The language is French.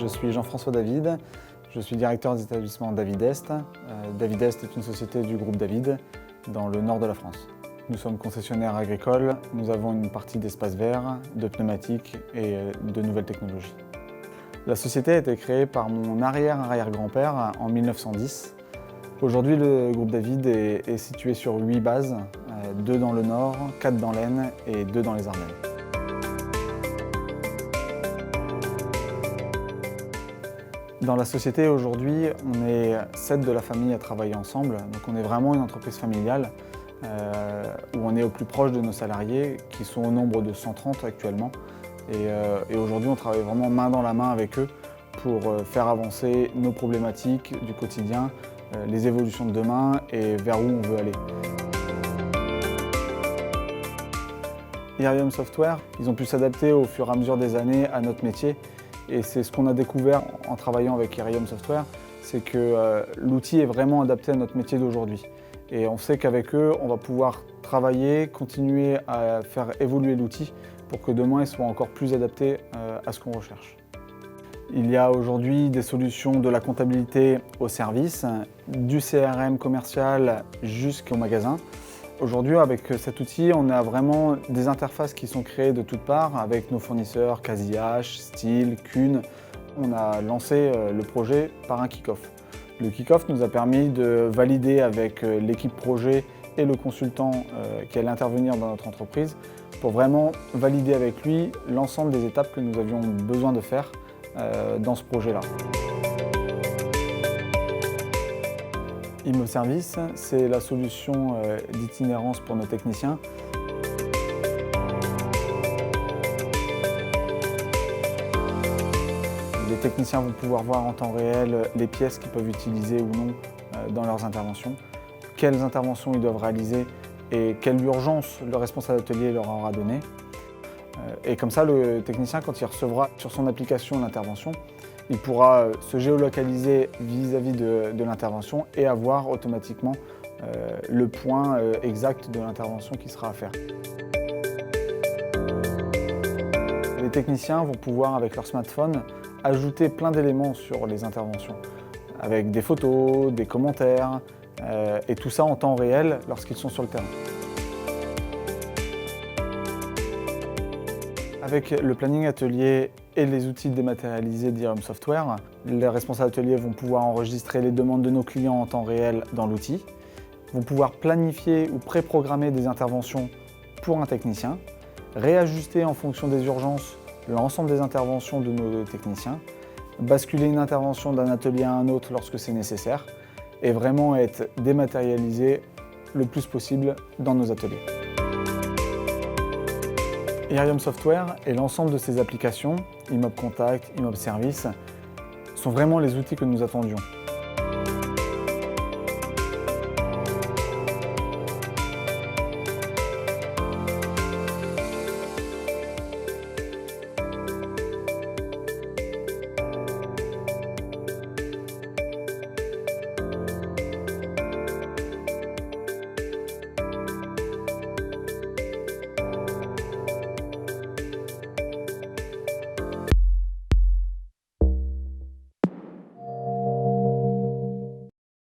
Je suis Jean-François David, je suis directeur des établissements David Est. David Est est une société du groupe David dans le nord de la France. Nous sommes concessionnaires agricoles, nous avons une partie d'espaces verts, de pneumatiques et de nouvelles technologies. La société a été créée par mon arrière-arrière-grand-père en 1910. Aujourd'hui, le groupe David est situé sur 8 bases, 2 dans le nord, 4 dans l'Aisne et 2 dans les Ardennes. Dans la société aujourd'hui, on est 7 de la famille à travailler ensemble, donc on est vraiment une entreprise familiale où on est au plus proche de nos salariés qui sont au nombre de 130 actuellement. Et aujourd'hui, on travaille vraiment main dans la main avec eux pour faire avancer nos problématiques du quotidien, les évolutions de demain et vers où on veut aller. Irium Software, ils ont pu s'adapter au fur et à mesure des années à notre métier. Et c'est ce qu'on a découvert en travaillant avec Irium Software, c'est que l'outil est vraiment adapté à notre métier d'aujourd'hui. Et on sait qu'avec eux, on va pouvoir travailler, continuer à faire évoluer l'outil pour que demain, il soit encore plus adapté à ce qu'on recherche. Il y a aujourd'hui des solutions de la comptabilité au service, du CRM commercial jusqu'au magasin. Aujourd'hui, avec cet outil, on a vraiment des interfaces qui sont créées de toutes parts avec nos fournisseurs Casillage, Steel, Kuhn. On a lancé le projet par un kick-off. Le kick-off nous a permis de valider avec l'équipe projet et le consultant qui allait intervenir dans notre entreprise pour vraiment valider avec lui l'ensemble des étapes que nous avions besoin de faire dans ce projet-là. ImmoService, c'est la solution d'itinérance pour nos techniciens. Les techniciens vont pouvoir voir en temps réel les pièces qu'ils peuvent utiliser ou non dans leurs interventions, quelles interventions ils doivent réaliser et quelle urgence le responsable d'atelier leur aura donné. Et comme ça, le technicien, quand il recevra sur son application l'intervention, il pourra se géolocaliser vis-à-vis de l'intervention et avoir automatiquement le point exact de l'intervention qui sera à faire. Les techniciens vont pouvoir, avec leur smartphone, ajouter plein d'éléments sur les interventions, avec des photos, des commentaires, et tout ça en temps réel lorsqu'ils sont sur le terrain. Avec le planning atelier et les outils dématérialisés d'Irium Software, les responsables ateliers vont pouvoir enregistrer les demandes de nos clients en temps réel dans l'outil, vont pouvoir planifier ou préprogrammer des interventions pour un technicien, réajuster en fonction des urgences l'ensemble des interventions de nos techniciens, basculer une intervention d'un atelier à un autre lorsque c'est nécessaire et vraiment être dématérialisé le plus possible dans nos ateliers. Irium Software et l'ensemble de ses applications, ImmobContact, ImmobService, sont vraiment les outils que nous attendions.